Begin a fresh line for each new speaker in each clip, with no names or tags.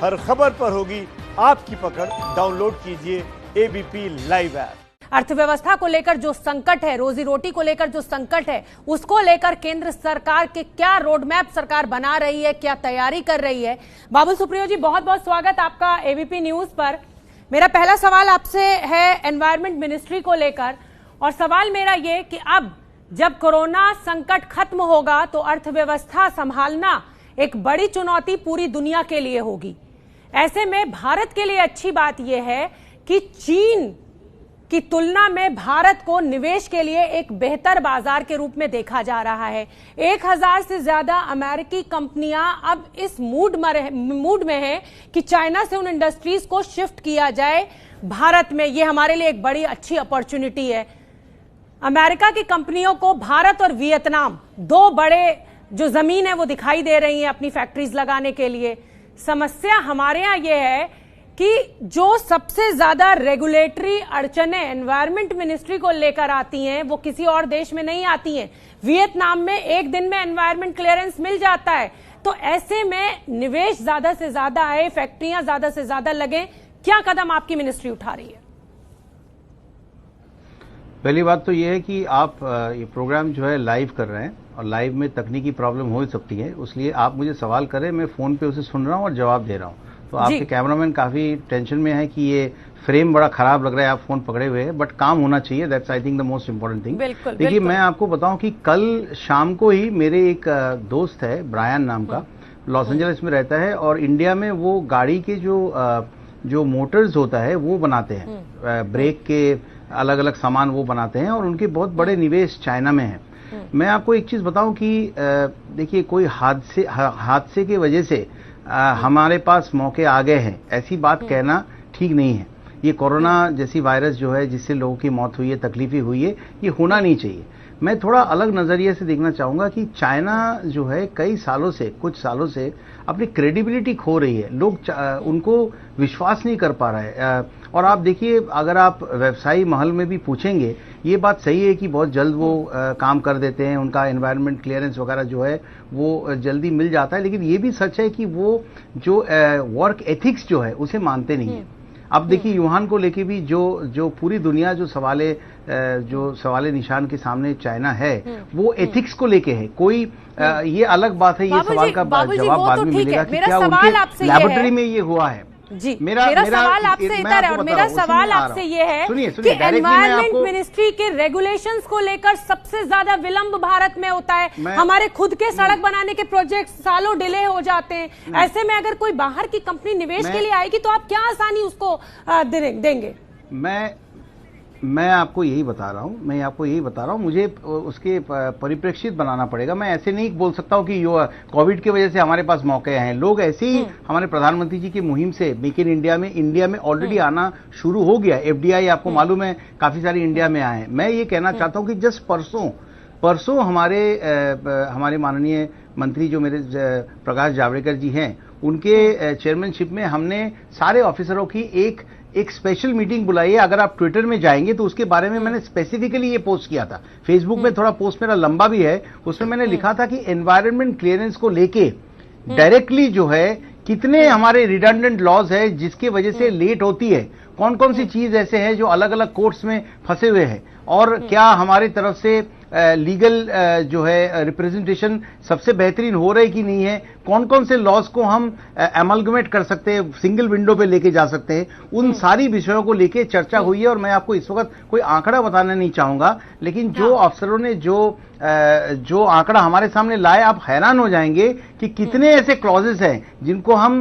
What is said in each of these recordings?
हर खबर पर होगी आपकी पकड़। डाउनलोड कीजिए एबीपी लाइव ऐप।
अर्थव्यवस्था को लेकर जो संकट है, रोजी रोटी को लेकर जो संकट है, उसको लेकर केंद्र सरकार के क्या रोड मैप सरकार बना रही है, क्या तैयारी कर रही है। बाबुल सुप्रियो जी, बहुत बहुत स्वागत आपका एबीपी न्यूज पर। मेरा पहला सवाल आपसे है एनवायरमेंट मिनिस्ट्री को लेकर, और सवाल मेरा ये कि अब जब कोरोना संकट खत्म होगा तो अर्थव्यवस्था संभालना एक बड़ी चुनौती पूरी दुनिया के लिए होगी। ऐसे में भारत के लिए अच्छी बात यह है कि चीन की तुलना में भारत को निवेश के लिए एक बेहतर बाजार के रूप में देखा जा रहा है। 1000 से ज्यादा अमेरिकी कंपनियां अब इस मूड में है कि चाइना से उन इंडस्ट्रीज को शिफ्ट किया जाए भारत में। ये हमारे लिए एक बड़ी अच्छी अपॉर्चुनिटी है। अमेरिका की कंपनियों को भारत और वियतनाम, दो बड़े जो जमीन है वो दिखाई दे रही है अपनी फैक्ट्रीज लगाने के लिए। समस्या हमारे यहाँ ये है कि जो सबसे ज्यादा रेगुलेटरी अड़चने एनवायरमेंट मिनिस्ट्री को लेकर आती हैं वो किसी और देश में नहीं आती हैं। वियतनाम में एक दिन में एनवायरमेंट क्लियरेंस मिल जाता है। तो ऐसे में निवेश ज्यादा से ज्यादा आए, फैक्ट्रियां ज्यादा से ज्यादा लगे। क्या कदम आपकी मिनिस्ट्री उठा रही है?
पहली बात तो ये है कि आप ये प्रोग्राम जो है लाइव कर रहे हैं और लाइव में तकनीकी प्रॉब्लम हो सकती है, इसलिए आप मुझे सवाल करें, मैं फोन पे उसे सुन रहा हूं और जवाब दे रहा हूं। तो आपके कैमरामैन काफी टेंशन में है कि ये फ्रेम बड़ा खराब लग रहा है, आप फोन पकड़े हुए हैं, बट काम होना चाहिए। That's I think the most important thing. देखिए, मैं आपको बताऊं कि कल शाम को ही मेरे एक दोस्त है ब्रायन नाम का, लॉस एंजलिस में रहता है, और इंडिया में वो गाड़ी के जो मोटर्स होता है वो बनाते हैं, ब्रेक के अलग अलग सामान वो बनाते हैं, और उनके बहुत बड़े निवेश चाइना में है। मैं आपको एक चीज बताऊं कि देखिए, कोई हादसे की वजह से हमारे पास मौके आ गए हैं, ऐसी बात कहना ठीक नहीं है। ये कोरोना जैसी वायरस जो है, जिससे लोगों की मौत हुई है, तकलीफें हुई है, ये होना नहीं चाहिए। मैं थोड़ा अलग नजरिए से देखना चाहूंगा कि चाइना जो है कई सालों से, कुछ सालों से अपनी क्रेडिबिलिटी खो रही है। लोग उनको विश्वास नहीं कर पा रहे हैं। और आप देखिए, अगर आप व्यवसायी महल में भी पूछेंगे, ये बात सही है कि बहुत जल्द वो काम कर देते हैं, उनका एनवायरमेंट क्लियरेंस वगैरह जो है वो जल्दी मिल जाता है, लेकिन ये भी सच है कि वो जो वर्क एथिक्स जो है उसे मानते नहीं है। अब देखिए, यूहान को लेके भी जो पूरी दुनिया जो सवाले निशान के सामने चाइना है, वो एथिक्स को लेके है। कोई ये अलग बात है, ये सवाल का जवाब बाद में मिलेगा कि क्या उनके लैबोरेटरी में ये हुआ है।
जी, मेरा सवाल आपसे इधर है, और मेरा सवाल आपसे ये है कि एनवायरमेंट मिनिस्ट्री के रेगुलेशंस को लेकर सबसे ज्यादा विलंब भारत में होता है। हमारे खुद के सड़क बनाने के प्रोजेक्ट सालों डिले हो जाते हैं। ऐसे में अगर कोई बाहर की कंपनी निवेश के लिए आएगी तो आप क्या आसानी उसको देंगे?
मैं आपको यही बता रहा हूं, मुझे उसके परिप्रेक्षित बनाना पड़ेगा। मैं ऐसे नहीं बोल सकता हूं कि कोविड की वजह से हमारे पास मौके हैं। लोग ऐसे ही हमारे प्रधानमंत्री जी की मुहिम से मेक इन इंडिया में ऑलरेडी आना शुरू हो गया। एफडीआई आपको मालूम है, काफी सारी इंडिया में आए हैं। मैं ये कहना चाहता हूं कि जस्ट परसों हमारे माननीय मंत्री जो मेरे प्रकाश जावड़ेकर जी हैं, उनके चेयरमैनशिप में हमने सारे ऑफिसरों की एक स्पेशल मीटिंग बुलाई है। अगर आप ट्विटर में जाएंगे तो उसके बारे में मैंने स्पेसिफिकली ये पोस्ट किया था। फेसबुक में थोड़ा पोस्ट मेरा लंबा भी है, उसमें मैंने लिखा था कि एनवायरनमेंट क्लियरेंस को लेके डायरेक्टली जो है कितने हमारे रिडंडेंट लॉज है जिसकी वजह से लेट होती है, कौन कौन सी चीज ऐसे हैं जो अलग अलग कोर्ट्स में फंसे हुए हैं, और क्या हमारी तरफ से लीगल जो है रिप्रेजेंटेशन सबसे बेहतरीन हो रही कि नहीं है, कौन कौन से लॉज को हम एमलगमेट कर सकते हैं, सिंगल विंडो पे लेके जा सकते हैं। उन सारी विषयों को लेके चर्चा हुई है। और मैं आपको इस वक्त कोई आंकड़ा बताना नहीं चाहूंगा, लेकिन जो अफसरों ने जो आंकड़ा हमारे सामने लाए, आप हैरान हो जाएंगे कि कितने ऐसे क्लॉजेस हैं जिनको हम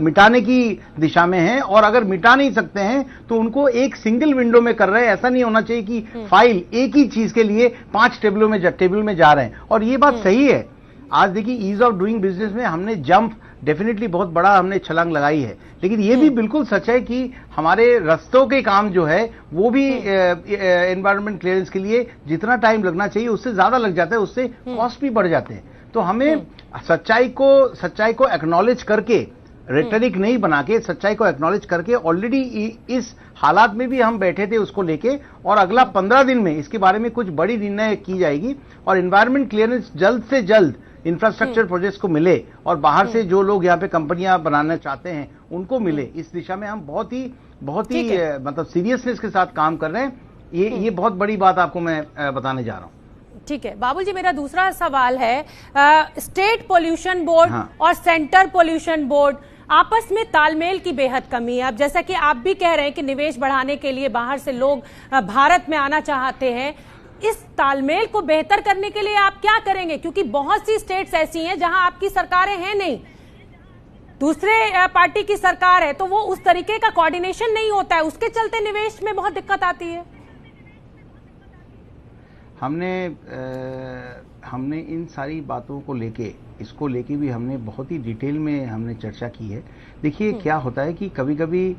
मिटाने की दिशा में हैं, और अगर मिटा नहीं सकते हैं तो उनको एक सिंगल विंडो में कर रहे हैं। ऐसा नहीं होना चाहिए कि फाइल एक ही चीज के लिए 5 टेबल में जा रहे हैं। और ये बात सही है। आज देखिए, ईज ऑफ डूइंग बिजनेस में हमने जंप डेफिनेटली बहुत बड़ा हमने छलांग लगाई है, लेकिन ये भी बिल्कुल सच है कि हमारे रस्तों के काम जो है वो भी एनवायरनमेंट क्लियरेंस के लिए जितना टाइम लगना चाहिए उससे ज्यादा लग जाता है, उससे कॉस्ट भी बढ़ जाते हैं। तो हमें सच्चाई को एक्नॉलेज करके रेटरिक नहीं बना के सच्चाई को एक्नॉलेज करके ऑलरेडी इस हालात में भी हम बैठे थे उसको लेके, और अगला 15 दिन में इसके बारे में कुछ बड़ी निर्णय की जाएगी और एनवायरमेंट क्लियरेंस जल्द से जल्द इंफ्रास्ट्रक्चर प्रोजेक्ट्स को मिले और बाहर से जो लोग यहाँ पे कंपनियां बनाना चाहते हैं उनको मिले। इस दिशा में हम बहुत ही मतलब सीरियसनेस के साथ काम कर रहे हैं। ये बहुत बड़ी बात आपको मैं बताने जा रहा हूँ।
ठीक है बाबुल जी, मेरा दूसरा सवाल है, स्टेट पोल्यूशन बोर्ड और सेंटर पोल्यूशन बोर्ड आपस में तालमेल की बेहद कमी है। अब जैसा कि आप भी कह रहे हैं कि निवेश बढ़ाने के लिए बाहर से लोग भारत में आना चाहते हैं, इस तालमेल को बेहतर करने के लिए आप क्या करेंगे? क्योंकि बहुत सी स्टेट्स ऐसी हैं जहां आपकी सरकारें हैं नहीं, दूसरे पार्टी की सरकार है, तो वो उस तरीके का कोऑर्डिनेशन नहीं होता है, उसके चलते निवेश में बहुत दिक्कत आती है।
हमने इन सारी बातों को इसको लेके भी हमने बहुत ही डिटेल में हमने चर्चा की है। देखिए क्या होता है कि कभी कभी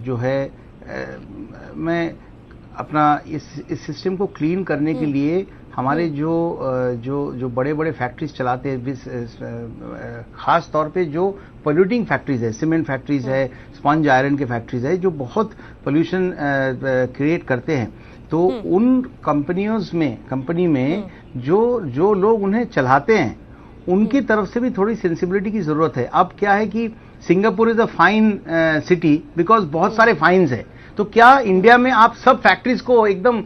जो है मैं अपना इस सिस्टम को क्लीन करने के लिए हमारे जो बड़े बड़े फैक्ट्रीज चलाते हैं, खास तौर पे जो पोल्यूटिंग फैक्ट्रीज है, सीमेंट फैक्ट्रीज है, स्पंज आयरन के फैक्ट्रीज है, जो बहुत पोल्यूशन क्रिएट करते हैं, तो उन कंपनी में जो लोग उन्हें चलाते हैं उनकी तरफ से भी थोड़ी सेंसिबिलिटी की जरूरत है। अब क्या है कि Singapore is a fine city because बहुत सारे फाइन्स है, तो क्या इंडिया में आप सब फैक्ट्रीज को एकदम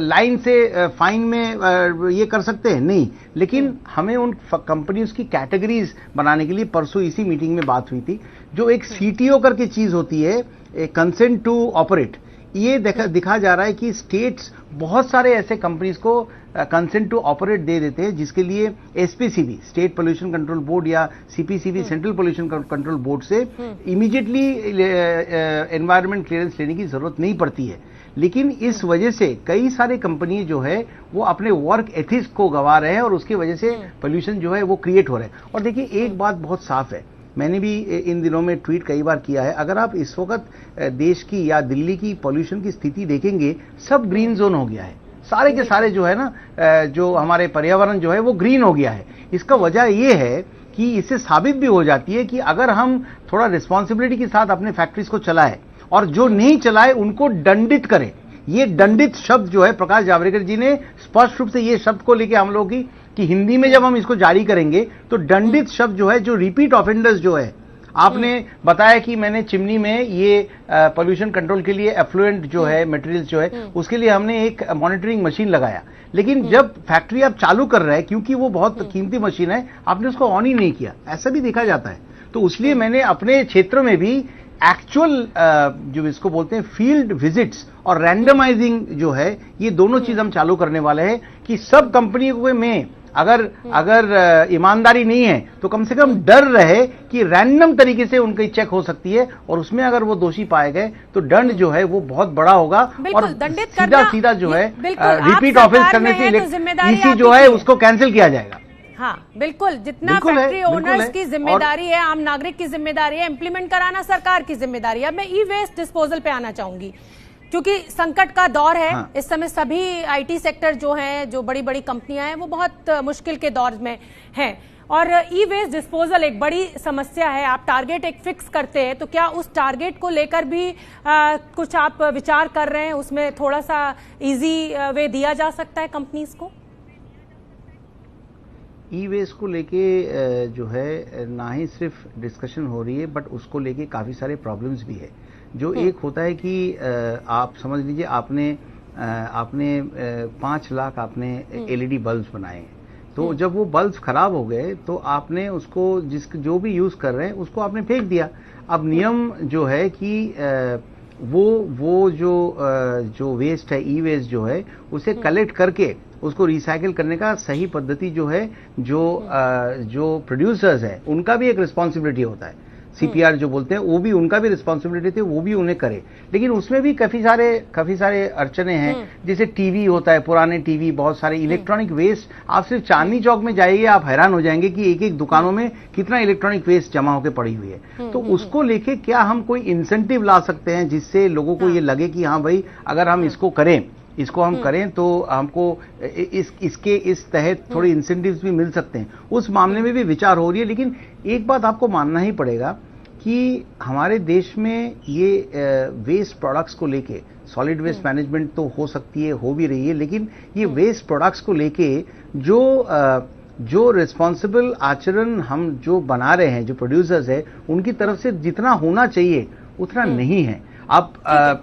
लाइन से फाइन में ये कर सकते हैं? नहीं, लेकिन हमें उन कंपनीज की कैटेगरीज बनाने के लिए परसों इसी मीटिंग में बात हुई थी। जो एक सीटीओ करके चीज होती है, कंसेंट टू ऑपरेट, ये दिखा जा रहा है कि स्टेट्स बहुत सारे ऐसे कंपनीज को कंसेंट टू ऑपरेट दे देते हैं, जिसके लिए SPCB, state pollution control board, या CPCB, central pollution control board से इमीडिएटली एनवायरमेंट क्लियरेंस लेने की जरूरत नहीं पड़ती है। लेकिन इस वजह से कई सारे कंपनी जो है वो अपने वर्क एथिक्स को गंवा रहे हैं और उसकी वजह से पोल्यूशन जो है वो क्रिएट हो रहा है। और देखिए एक बात बहुत साफ है, मैंने भी इन दिनों में ट्वीट कई बार किया है, अगर आप इस वक्त देश की या दिल्ली की पॉल्यूशन की स्थिति देखेंगे, सब ग्रीन जोन हो गया है, सारे के सारे जो है ना, जो हमारे पर्यावरण जो है वो ग्रीन हो गया है। इसका वजह ये है कि इससे साबित भी हो जाती है कि अगर हम थोड़ा रिस्पॉन्सिबिलिटी के साथ अपने फैक्ट्रीज को चलाए और जो नहीं चलाए उनको दंडित करें। ये दंडित शब्द जो है, प्रकाश जावड़ेकर जी ने स्पष्ट रूप से ये शब्द को लेकर हम लोग कि हिंदी में जब हम इसको जारी करेंगे तो दंडित शब्द जो है, जो रिपीट ऑफेंडर्स जो है, आपने बताया कि मैंने चिमनी में ये पोल्यूशन कंट्रोल के लिए एफ्लुएंट जो है मटेरियल्स जो है उसके लिए हमने एक मॉनिटरिंग मशीन लगाया, लेकिन जब फैक्ट्री आप चालू कर रहे हैं, क्योंकि वो बहुत कीमती मशीन है, आपने उसको ऑन ही नहीं किया, ऐसा भी देखा जाता है। तो इसलिए मैंने अपने क्षेत्रों में भी एक्चुअल जो इसको बोलते हैं फील्ड विजिट्स और रैंडमाइजिंग जो है, ये दोनों चीज हम चालू करने वाले हैं कि सब कंपनियों में अगर ईमानदारी नहीं है तो कम से कम डर रहे कि रैंडम तरीके से उनकी चेक हो सकती है और उसमें अगर वो दोषी पाए गए तो दंड जो है वो बहुत बड़ा होगा। और सीधा जो है रिपीट ऑफेंस करने से ईसी जो है उसको कैंसिल किया जाएगा।
हाँ बिल्कुल, जितना फैक्ट्री ओनर्स की जिम्मेदारी है, आम नागरिक की जिम्मेदारी है, इम्प्लीमेंट कराना सरकार की जिम्मेदारी है। अब मैं ई वेस्ट डिस्पोजल पे आना चाहूंगी, क्योंकि संकट का दौर है। हाँ। इस समय सभी आईटी सेक्टर जो हैं, जो बड़ी बड़ी कंपनियां हैं, वो बहुत मुश्किल के दौर में हैं और ई वेस्ट डिस्पोजल एक बड़ी समस्या है। आप टारगेट एक फिक्स करते हैं, तो क्या उस टारगेट को लेकर भी कुछ आप विचार कर रहे हैं? उसमें थोड़ा सा इजी वे दिया जा सकता है कंपनीज को?
ई वेस्ट को लेके जो है ना ही सिर्फ डिस्कशन हो रही है, बट उसको लेके काफी सारे प्रॉब्लम्स भी है। जो एक होता है कि आप समझ लीजिए आपने 5 लाख आपने एलईडी बल्ब बनाए, तो जब वो बल्ब खराब हो गए तो आपने उसको जो भी यूज कर रहे हैं उसको आपने फेंक दिया। अब नियम जो है कि वो जो वेस्ट है, ई वेस्ट जो है, उसे कलेक्ट करके उसको रिसाइकिल करने का सही पद्धति जो है, जो प्रोड्यूसर्स है उनका भी एक रिस्पॉन्सिबिलिटी होता है। सीपीआर जो बोलते हैं वो भी उनका भी रिस्पॉन्सिबिलिटी थी, वो भी उन्हें करे। लेकिन उसमें भी काफी सारे अड़चने हैं, जैसे टीवी होता है, पुराने टीवी, बहुत सारे इलेक्ट्रॉनिक वेस्ट। आप सिर्फ चांदनी चौक में जाइए, आप हैरान हो जाएंगे कि एक एक दुकानों में कितना इलेक्ट्रॉनिक वेस्ट जमा होकर पड़ी हुई है। तो उसको लेके क्या हम कोई इंसेंटिव ला सकते हैं जिससे लोगों को ये लगे कि हाँ भाई, अगर हम इसको करें तो हमको इसके इस तहत थोड़े इंसेंटिव्स भी मिल सकते हैं। उस मामले में भी विचार हो रही है। लेकिन एक बात आपको मानना ही पड़ेगा कि हमारे देश में ये वेस्ट प्रोडक्ट्स को लेके सॉलिड वेस्ट मैनेजमेंट तो हो सकती है, हो भी रही है, लेकिन ये वेस्ट प्रोडक्ट्स को लेके जो रिस्पॉन्सिबल आचरण हम जो बना रहे हैं, जो प्रोड्यूसर्स है, उनकी तरफ से जितना होना चाहिए उतना नहीं है। आप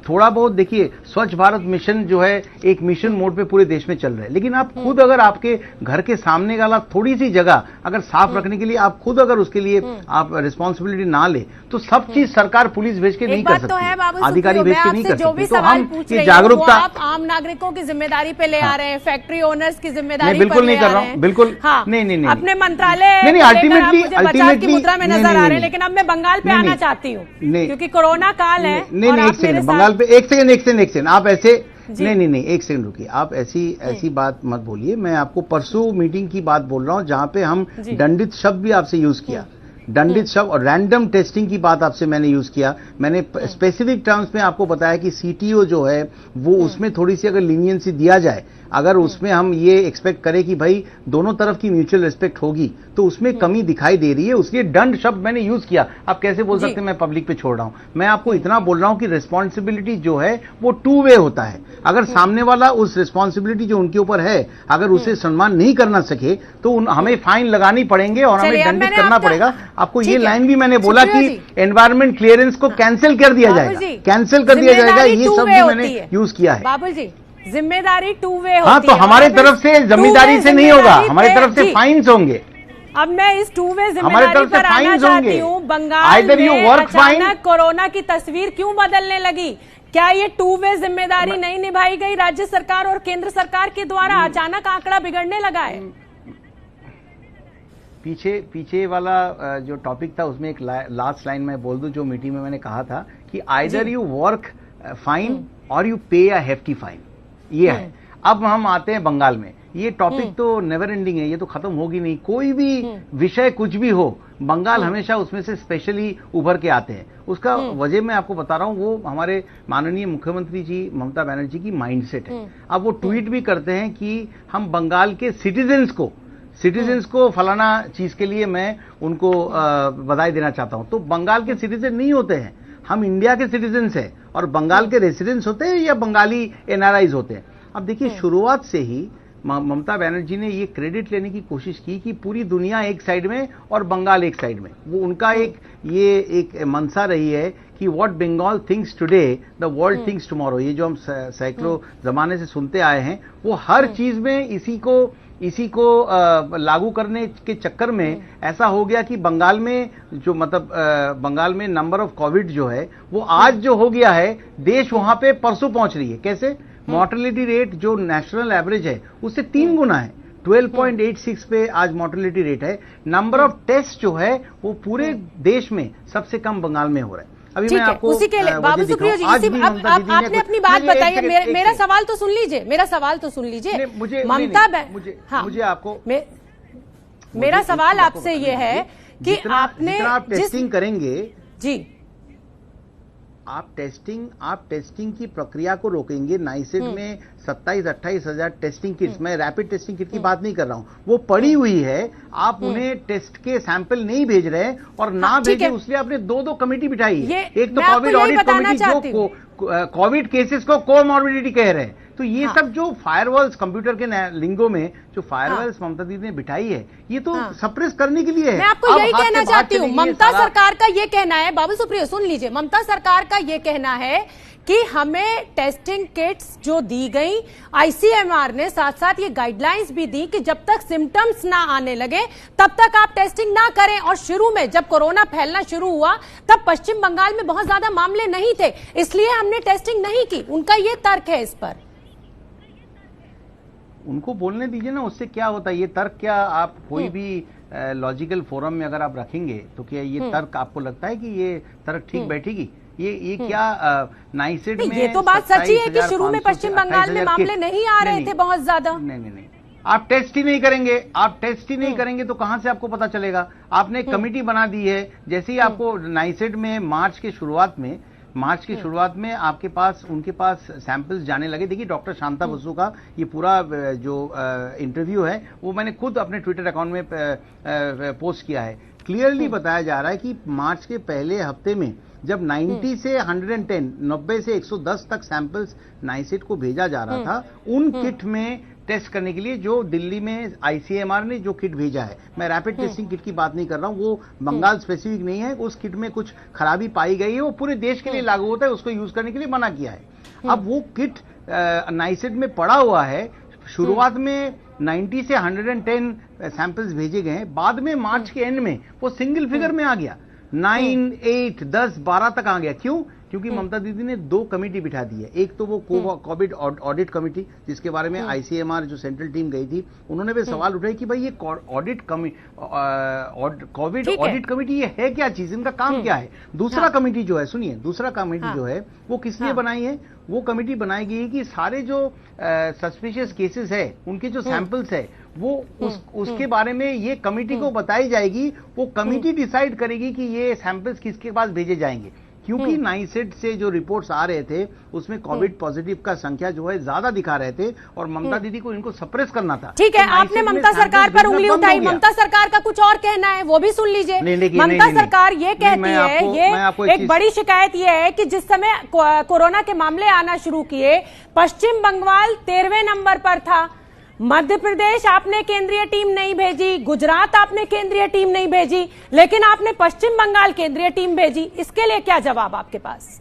थोड़ा बहुत देखिए, स्वच्छ भारत मिशन जो है एक मिशन मोड पे पूरे देश में चल रहा है, लेकिन आप खुद अगर आपके घर के सामने वाला थोड़ी सी जगह अगर साफ रखने के लिए आप खुद अगर उसके लिए आप रिस्पॉन्सिबिलिटी ना ले, तो सब चीज सरकार पुलिस भेज के नहीं कर सकती, अधिकारी भेज के नहीं कर सकती। तो हम ये जागरूकता
आप आम नागरिकों की जिम्मेदारी पे ले आ रहे हैं, फैक्ट्री ओनर्स की जिम्मेदारी
बिल्कुल नहीं कर रहा हूँ, बिल्कुल नहीं,
अपने मंत्रालय
अल्टीमेटली
मुद्रा में नजर आ रहे हैं। लेकिन अब मैं बंगाल पे आना चाहती हूँ क्योंकि कोरोना काल है।
एक सेकंड, बंगाल पे एक सेकंड आप ऐसे नहीं, एक सेकंड रुकिए, आप ऐसी बात मत बोलिए। मैं आपको परसों मीटिंग की बात बोल रहा हूं जहां पे हम दंडित शब्द भी आपसे यूज किया, दंडित शब्द और रैंडम टेस्टिंग की बात आपसे मैंने यूज किया। मैंने स्पेसिफिक टर्म्स में आपको बताया कि सीटीओ जो है वो उसमें थोड़ी सी अगर लीनियंसी दिया जाए, अगर उसमें हम ये एक्सपेक्ट करें कि भाई दोनों तरफ की म्यूचुअल रिस्पेक्ट होगी, तो उसमें कमी दिखाई दे रही है, उसलिए दंड शब्द मैंने यूज किया। आप कैसे बोल सकते हैं मैं पब्लिक पे छोड़ रहा हूं? मैं आपको इतना बोल रहा हूं कि रिस्पॉन्सिबिलिटी जो है वो टू वे होता है। अगर सामने वाला उस रिस्पॉन्सिबिलिटी जो उनके ऊपर है अगर उसे सम्मान नहीं करना सके तो हमें फाइन लगानी पड़ेंगे और हमें दंडित करना पड़ेगा। आपको ये लाइन भी मैंने बोला कि एनवायरमेंट क्लियरेंस को कैंसिल कर दिया जाएगा, कैंसिल कर दिया जाएगा, ये शब्द भी मैंने यूज किया है।
बाबुल जी, जिम्मेदारी टू वे होती है।
हाँ, तो हमारे तरफ से जिम्मेदारी से नहीं होगा, हमारी तरफ से फाइन्स होंगे।
अब मैं इस टू वे जिम्मेदारी पर आना चाहती हूँ। बंगाल में अचानक कोरोना की तस्वीर क्यों बदलने लगी? क्या ये टू वे जिम्मेदारी नहीं निभाई गई राज्य सरकार और केंद्र सरकार के द्वारा? अचानक आंकड़ा बिगड़ने लगा है।
पीछे वाला जो टॉपिक था उसमें एक लास्ट लाइन मैं बोल दूं जो मीटिंग में मैंने कहा था कि आइदर यू वर्क फाइन और यू पे अ हेफ्टी फाइन, ये है। अब हम आते हैं बंगाल में, ये टॉपिक तो नेवर एंडिंग है, ये तो खत्म होगी नहीं। कोई भी विषय कुछ भी हो, बंगाल हमेशा उसमें से स्पेशली उभर के आते हैं। उसका वजह मैं आपको बता रहा हूं, वो हमारे माननीय मुख्यमंत्री जी ममता बनर्जी की माइंडसेट है। अब वो ट्वीट भी करते हैं कि हम बंगाल के सिटीजन्स को फलाना चीज के लिए मैं उनको बधाई देना चाहता हूं। तो बंगाल के सिटीजन नहीं होते हैं, हम इंडिया के सिटीजन्स हैं, और बंगाल के रेसिडेंट्स होते हैं या बंगाली एनआरआईज होते हैं। अब देखिए, शुरुआत से ही ममता बनर्जी ने ये क्रेडिट लेने की कोशिश की कि पूरी दुनिया एक साइड में और बंगाल एक साइड में। वो उनका एक मंशा रही है कि what Bengal thinks today the world thinks tomorrow. ये जो हम सैकड़ों जमाने से सुनते आए हैं, वो हर चीज में इसी को लागू करने के चक्कर में ऐसा हो गया कि बंगाल में जो बंगाल में नंबर ऑफ कोविड जो है वो आज जो हो गया है, देश वहां पे परसों पहुंच रही है। कैसे? मॉर्टेलिटी रेट जो नेशनल एवरेज है उससे 3 गुना है, 12.86 पे आज मॉर्टेलिटी रेट है। नंबर ऑफ टेस्ट जो है वो पूरे देश में सबसे कम बंगाल में हो रहा है। अभी मैं आपको
उसी के लिए बाबू सुप्रियो जी, आपने अपनी बात बताई। मेरा सवाल तो सुन लीजिए, मुझे आपको मेरा सवाल आपसे ये है कि आपने
आप टेस्टिंग करेंगे
जी,
आप टेस्टिंग की प्रक्रिया को रोकेंगे। नाइसेड में 27-28 हजार टेस्टिंग किट्स, मैं रैपिड टेस्टिंग किट की बात नहीं कर रहा हूं, वो पड़ी हुई है। आप उन्हें टेस्ट के सैंपल नहीं भेज रहे और ना भेजे, उसलिए आपने 2 कमेटी बिठाई है। एक तो कोविड ऑडिट कमेटी जो कोविड केसेस को कोमॉर्बिडिटी कह रहे हैं। तो ये सब जो फायरवॉल्स कंप्यूटर के लिंगो में जो फायरवॉल्स ममता दीदी ने बिठाई है, ये तो सप्रेस करने के लिए है।
मैं आपको यही कहना चाहती हूँ, ममता सरकार का ये कहना है, बाबू सुप्रियो सुन लीजिए, ममता सरकार का ये कहना है कि हमें टेस्टिंग किट्स जो दी गई, आईसीएमआर ने साथ साथ ये गाइडलाइंस भी दी कि जब तक सिम्टम्स ना आने लगे तब तक आप टेस्टिंग ना करें। और शुरू में जब कोरोना फैलना शुरू हुआ तब पश्चिम बंगाल में बहुत ज्यादा मामले नहीं थे, इसलिए हमने टेस्टिंग नहीं की। उनका ये तर्क है इस पर।
उनको बोलने दीजिए ना, उससे क्या होता है? ये तर्क क्या आप कोई भी लॉजिकल फोरम में अगर आप रखेंगे तो क्या ये तर्क आपको लगता है कि ये तर्क ठीक बैठेगी? ये क्या नाइसेड में
ये तो बात सच्ची है कि शुरू में पश्चिम बंगाल में मामले नहीं आ रहे थे बहुत ज्यादा।
नहीं, आप टेस्ट ही नहीं करेंगे, तो कहां से आपको पता चलेगा? आपने कमेटी बना दी है। जैसे ही आपको नाइसेड में मार्च की शुरुआत में आपके पास उनके पास सैंपल्स जाने लगे। देखिए, डॉक्टर शांता बसु का ये पूरा जो इंटरव्यू है वो मैंने खुद अपने ट्विटर अकाउंट में पोस्ट किया है क्लियरली बताया जा रहा है कि मार्च के पहले हफ्ते में जब 90 से 110, 90 से 110 तक सैंपल्स नाइसिट को भेजा जा रहा था, उन किट में टेस्ट करने के लिए जो दिल्ली में आईसीएमआर ने जो किट भेजा है, मैं रैपिड टेस्टिंग किट की बात नहीं कर रहा हूं, वो बंगाल स्पेसिफिक नहीं है, उस किट में कुछ खराबी पाई गई है, वो पूरे देश के लिए लागू होता है, उसको यूज करने के लिए मना किया है। अब वो किट नाइसिट में पड़ा हुआ है, शुरुआत में 90 से 110 सैंपल्स भेजे गए हैं, बाद में मार्च के एंड में वो सिंगल फिगर में आ गया, 9, 8, 10, 12 तक आ गया। क्यों? क्योंकि ममता दीदी ने 2 कमेटी बिठा दी है। एक तो वो कोविड ऑडिट कमेटी, जिसके बारे में आईसीएमआर जो सेंट्रल टीम गई थी, उन्होंने भी सवाल उठाए कि भाई ये कोविड ऑडिट कमेटी ये है क्या चीज, इनका काम क्या है। दूसरा कमेटी जो है, सुनिए, दूसरा कमेटी जो है वो किसने बनाई है? वो कमेटी बनाई गई है कि सारे जो सस्पिशियस केसेस है, उनके जो सैंपल्स है, वो उसके बारे में ये कमेटी को बताई जाएगी। वो कमेटी डिसाइड करेगी कि ये सैंपल्स किसके पास भेजे जाएंगे, क्योंकि नाइसिट से जो रिपोर्ट्स आ रहे थे उसमें कोविड पॉजिटिव का संख्या जो है ज्यादा दिखा रहे थे, और ममता दीदी को इनको सप्रेस करना था।
ठीक है, आपने ममता सरकार पर उंगली उठाई, ममता सरकार का कुछ और कहना है, वो भी सुन लीजिए। ममता सरकार ये कहती है, ये एक बड़ी शिकायत ये है कि जिस समय कोरोना के मामले आना शुरू किए, पश्चिम बंगाल 13वें नंबर पर था, मध्य प्रदेश आपने केंद्रीय टीम नहीं भेजी, गुजरात आपने केंद्रीय टीम नहीं भेजी, लेकिन आपने पश्चिम बंगाल केंद्रीय टीम भेजी। इसके लिए क्या जवाब आपके पास?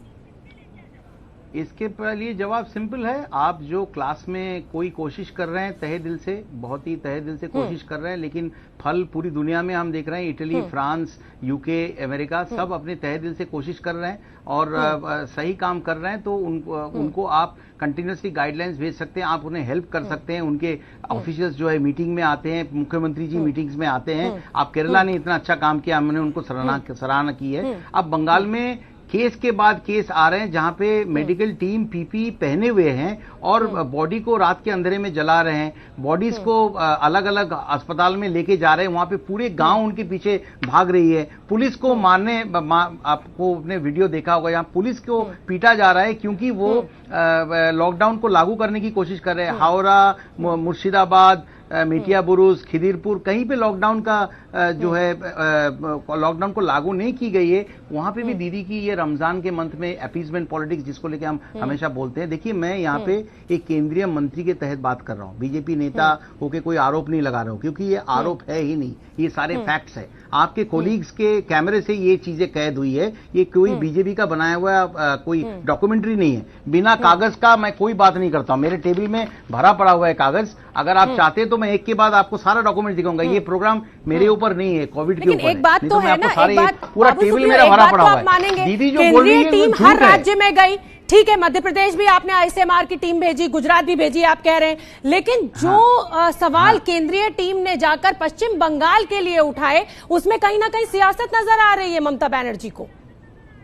इसके लिए जवाब सिंपल है। आप जो क्लास में कोई कोशिश कर रहे हैं तहे दिल से, बहुत ही तहे दिल से कोशिश कर रहे हैं, लेकिन फल पूरी दुनिया में हम देख रहे हैं, इटली, फ्रांस, यूके, अमेरिका, सब अपने तहे दिल से कोशिश कर रहे हैं और सही काम कर रहे हैं। तो उनको आप कंटिन्यूसली गाइडलाइंस भेज सकते हैं, आप उन्हें हेल्प कर सकते हैं। उनके ऑफिशियल्स जो है मीटिंग में आते हैं, मुख्यमंत्री जी मीटिंग्स में आते हैं। आप केरला ने इतना अच्छा काम किया, हमने उनको सराहना की है। अब बंगाल में केस के बाद केस आ रहे हैं जहां पे मेडिकल टीम पीपी पहने हुए हैं और बॉडी को रात के अंधेरे में जला रहे हैं, बॉडीज को अलग अलग अस्पताल में लेके जा रहे हैं, वहां पे पूरे गांव उनके पीछे भाग रही है। पुलिस को मारने, आपको अपने वीडियो देखा होगा, यहाँ पुलिस को पीटा जा रहा है क्योंकि वो लॉकडाउन को लागू करने की कोशिश कर रहे हैं। हावड़ा, मुर्शिदाबाद, मेटिया बुरुज, खिदिरपुर, कहीं पे लॉकडाउन का जो है लॉकडाउन को लागू नहीं की गई है, वहां पे भी दीदी की ये रमजान के मंथ में अपीजमेंट पॉलिटिक्स जिसको लेके हम हमेशा बोलते हैं। देखिए, मैं यहाँ पे एक केंद्रीय मंत्री के तहत बात कर रहा हूँ, बीजेपी नेता होके कोई आरोप नहीं लगा रहा हूँ, क्योंकि ये आरोप है ही नहीं, ये सारे फैक्ट्स है। आपके कोलीग्स के कैमरे से ये चीजें कैद हुई है, ये कोई बीजेपी का बनाया हुआ कोई डॉक्यूमेंट्री नहीं है। बिना कागज का मैं कोई बात नहीं करता हूं, मेरे टेबल में भरा पड़ा हुआ है कागज। अगर आप चाहते तो मैं एक के बाद आपको सारा डॉक्यूमेंट दिखाऊंगा। ये प्रोग्राम मेरे ऊपर नहीं है, कोविड के ऊपर है।
एक बात तो है ना, एक बात
पूरा टेबल मेरा भरा पड़ा हुआ है। दीदी जो बोल रही है
टीम हर राज्य में गई, ठीक है, मध्य प्रदेश भी आपने आईसीएमआर की टीम भेजी, गुजरात भी भेजी, आप कह रहे हैं, लेकिन जो सवाल केंद्रीय टीम ने जाकर पश्चिम बंगाल के लिए उठाए, उसमें कहीं ना कहीं सियासत नजर आ रही है ममता बनर्जी को।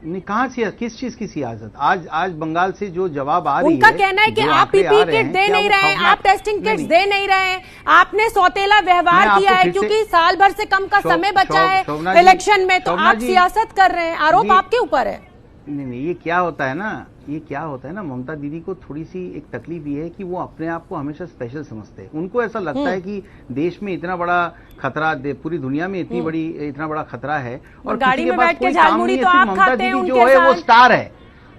नहीं, कहां से, किस चीज की सियासत? आज बंगाल से जो जवाब आ रही है,
उनका कहना है कि आप पीपीई किट दे नहीं रहे हैं, आप टेस्टिंग किट्स दे नहीं रहे हैं, आपने सौतेला व्यवहार किया है क्योंकि साल भर से कम का समय बचा है इलेक्शन में, तो आप सियासत कर रहे हैं, आरोप आपके ऊपर है।
नहीं, ये क्या होता है ना, ममता दीदी को थोड़ी सी एक तकलीफ ये है कि वो अपने आप को हमेशा स्पेशल समझते हैं। उनको ऐसा लगता है कि देश में इतना बड़ा खतरा, पूरी दुनिया में इतना बड़ा खतरा है और
गाड़ी में बैठ के झालमुड़ी तो आप खाते हैं,
जो है वो स्टार है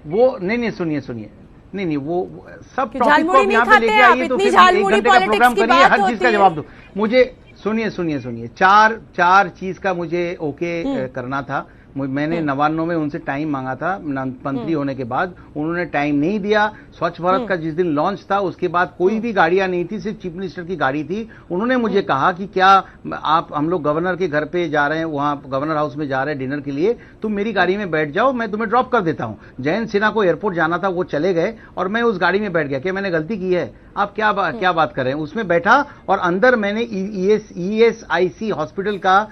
वो। नहीं, सुनिए, नहीं, वो सब टॉपिक को यहाँ पे लेके आइए तो फिर 1 घंटे का प्रोग्राम करिए, हर चीज का जवाब दो मुझे। सुनिए, चार चीज का मुझे ओके करना था। मैंने 99 में उनसे टाइम मांगा था, मंत्री होने के बाद उन्होंने टाइम नहीं दिया। स्वच्छ भारत का जिस दिन लॉन्च था उसके बाद कोई भी गाड़ियां नहीं थी, सिर्फ चीफ मिनिस्टर की गाड़ी थी। उन्होंने मुझे कहा कि क्या हम लोग गवर्नर के घर पे जा रहे हैं, वहां गवर्नर हाउस में जा रहे हैं डिनर के लिए, तुम मेरी गाड़ी में बैठ जाओ, मैं तुम्हें ड्रॉप कर देता हूं। जयंत सिन्हा को एयरपोर्ट जाना था, वो चले गए और मैं उस गाड़ी में बैठ गया। क्या मैंने गलती की है? आप क्या बात कर रहे हैं? उसमें बैठा और अंदर मैंने ESIC हॉस्पिटल का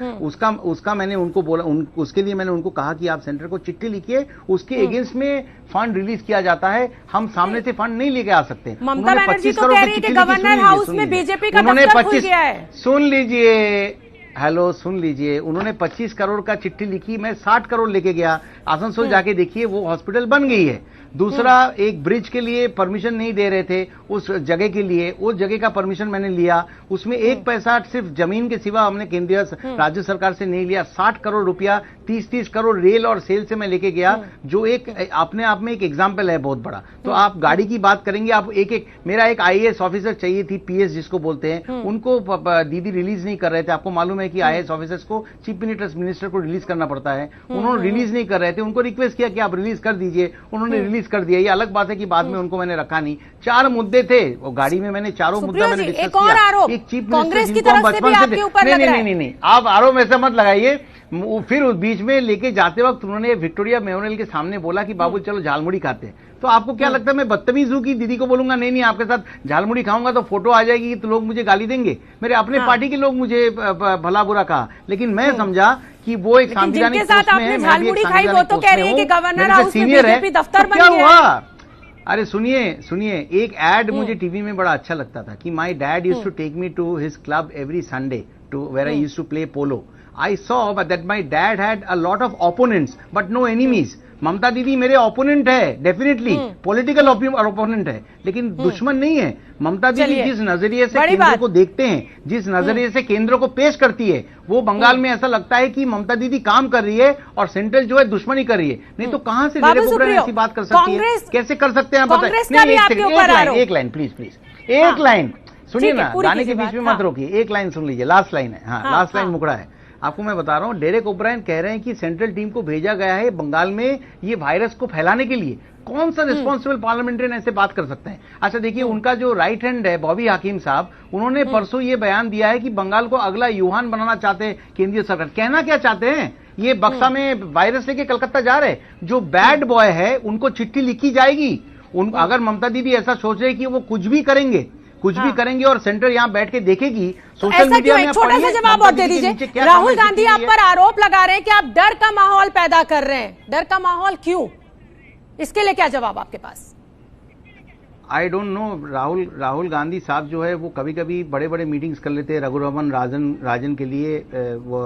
उसका मैंने उनको बोला, उसके लिए मैंने उनको कहा कि आप सेंटर को चिट्ठी लिखिए, उसके अगेंस्ट में फंड रिलीज किया जाता है, हम सामने से फंड नहीं लेके आ सकते।
ममता बनर्जी तो कह रही है कि गवर्नर हाउस में बीजेपी का दफ्तर खुल गया है।
सुन लीजिए, उन्होंने 25 करोड़ का चिट्ठी लिखी, मैं 60 करोड़ लेके गया। आसनसोल जाके देखिए, वो हॉस्पिटल बन गई है। दूसरा, एक ब्रिज के लिए परमिशन नहीं दे रहे थे, उस जगह के लिए, उस जगह का परमिशन मैंने लिया, उसमें एक पैसा सिर्फ जमीन के सिवा हमने केंद्रीय राज्य सरकार से नहीं लिया। 60 करोड़ रुपया 30 करोड़ रेल और सेल से मैं लेके गया, जो एक अपने आप में एक एग्जाम्पल है बहुत बड़ा। तो आप गाड़ी की बात करेंगे, आप मेरा एक IAS ऑफिसर चाहिए थी, PS जिसको बोलते हैं, उनको दीदी रिलीज नहीं कर रहे थे। आपको मालूम है कि IAS ऑफिसर्स को चीफ मिनिस्टर को रिलीज करना पड़ता है, उन्होंने रिलीज नहीं कर रहे थे। उनको रिक्वेस्ट किया कि आप रिलीज कर दीजिए, उन्होंने रिलीज कर दिया। ये अलग बात है कि बाद में उनको मैंने रखा नहीं। 4 मुद्दे थे वो गाड़ी में, मैंने चारों मुद्दा मैंने डिस्कस किया। एक चीफ
कांग्रेस की
मिनिस्टर
तरफ से भी आपके ऊपर लग रहा है।
नहीं, आप आरोप ऐसा मत लगाइए। फिर उस बीच में लेके जाते वक्त उन्होंने विक्टोरिया मेमोरियल के सामने बोला कि बाबू चलो झालमुड़ी खाते हैं। तो आपको क्या लगता है मैं बदतमीज हूं कि दीदी को बोलूंगा नहीं आपके साथ झालमुड़ी खाऊंगा तो फोटो आ जाएगी तो लोग मुझे गाली देंगे? मेरे अपने पार्टी के लोग मुझे भला बुरा कहा, लेकिन मैं समझा कि वो एक संविधानिक पोस्ट में है, मैं भी एक संविधानिक पोस्ट में हूं, दफ्तर क्या हुआ? अरे सुनिए, एक एड मुझे टीवी में बड़ा अच्छा लगता था कि my dad used to take me to his club every Sunday to where I used to play polo. I saw that my dad had a lot of opponents but no enemies. ममता दीदी मेरे opponent है, definitely political opponent है, लेकिन दुश्मन नहीं है। ममता दीदी जिस नजरिए से केंद्र को देखते हैं, जिस नजरिए से केंद्र को पेश करती है, वो बंगाल में ऐसा लगता है कि ममता दीदी काम कर रही है और सेंट्रल जो है दुश्मनी कर रही है। नहीं तो कहां से ऐसी बात कर सकती है? कैसे कर सकते हैं आप बताइए? एक लाइन प्लीज, एक लाइन सुनिए ना, गाने के बीच में मत रोकिए, एक लाइन सुन लीजिए, लास्ट लाइन है। हाँ, लास्ट लाइन मुकड़ा है। आपको मैं बता रहा हूं, डेरेक ओब्रायन कह रहे हैं कि सेंट्रल टीम को भेजा गया है बंगाल में ये वायरस को फैलाने के लिए। कौन सा रिस्पॉन्सिबल पार्लियामेंट्रियन ऐसे बात कर सकते हैं? अच्छा देखिए, उनका जो राइट हैंड है बॉबी हाकिम साहब, उन्होंने परसों ये बयान दिया है कि बंगाल को अगला यूहान बनाना चाहते हैं केंद्रीय सरकार। कहना क्या चाहते हैं? ये बक्सा में वायरस लेके कलकत्ता जा रहे, जो बैड बॉय है उनको चिट्ठी लिखी जाएगी। अगर ममता दीदी ऐसा सोच रहे कि वो कुछ भी करेंगे और सेंटर यहां बैठ के देखेगी, सोशल मीडिया में।
छोटा सा जवाब और दे दीजिए। राहुल गांधी आप पर आरोप लगा रहे हैं कि आप डर का माहौल पैदा कर रहे हैं। डर का माहौल क्यों? इसके लिए क्या जवाब आपके पास?
I don't know. Rahul Gandhi साहब जो है वो कभी कभी बड़े बड़े मीटिंग्स कर लेते हैं, रघुरामन राजन के लिए वो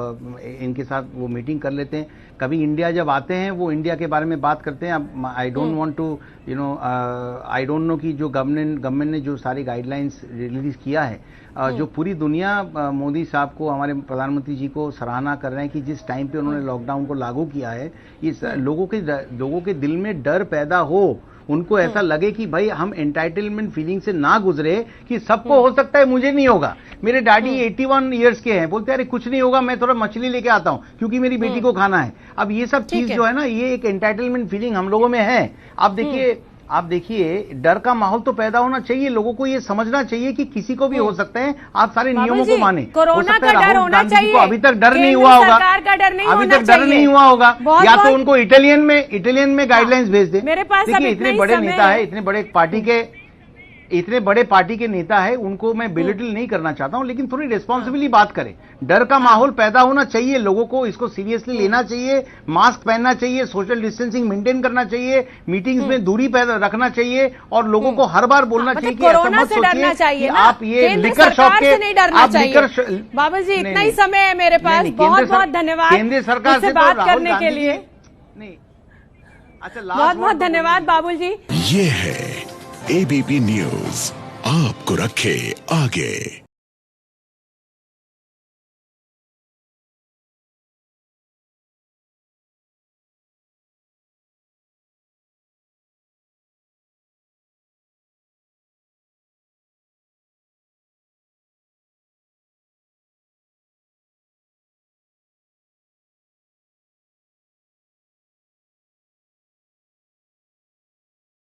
इनके साथ वो मीटिंग कर लेते हैं। कभी इंडिया जब आते हैं वो इंडिया के बारे में बात करते हैं। अब I don't want to I don't know कि जो गवर्नमेंट ने जो सारी गाइडलाइंस रिलीज किया है, जो पूरी दुनिया मोदी साहब को, हमारे प्रधानमंत्री जी को सराहना कर रहे हैं कि जिस टाइम पे उन्होंने लॉकडाउन को लागू किया है, इस लोगों के दिल में डर पैदा हो, उनको ऐसा लगे कि भाई हम एंटाइटलमेंट फीलिंग से ना गुजरे कि सबको हो सकता है मुझे नहीं होगा। मेरे डैडी 81 इयर्स के हैं, बोलते अरे कुछ नहीं होगा, मैं थोड़ा मछली लेके आता हूं क्योंकि मेरी बेटी को खाना है। अब ये सब चीज जो है ना, ये एक एंटाइटलमेंट फीलिंग हम लोगों में है। आप देखिए डर का माहौल तो पैदा होना चाहिए, लोगों को ये समझना चाहिए कि किसी को भी हो सकता है। आप सारे नियमों को माने।
कोरोना का डर होना चाहिए,
अभी तक डर नहीं हुआ होगा, या तो उनको इटालियन में गाइडलाइंस भेज दे। देखिए इतने बड़े नेता है, इतने बड़े पार्टी के नेता है, उनको मैं बिलिटल नहीं करना चाहता हूं, लेकिन थोड़ी रिस्पॉन्सिबली बात करें। डर का माहौल पैदा होना चाहिए, लोगों को इसको सीरियसली लेना चाहिए, मास्क पहनना चाहिए, सोशल डिस्टेंसिंग मेंटेन करना चाहिए, मीटिंग्स में दूरी पैदा रखना चाहिए, और लोगों को हर बार बोलना चाहिए कि ऐसा मत सोचिए कि आप ये लिकर शॉप के आप लिकर।
बाबा जी इतना ही समय है मेरे पास, बहुत बहुत धन्यवाद
केंद्र सरकार से
बात करने के लिए।
नहीं, अच्छा
बहुत बहुत धन्यवाद बाबुल जी।
ये है ABP न्यूज, आपको रखे आगे।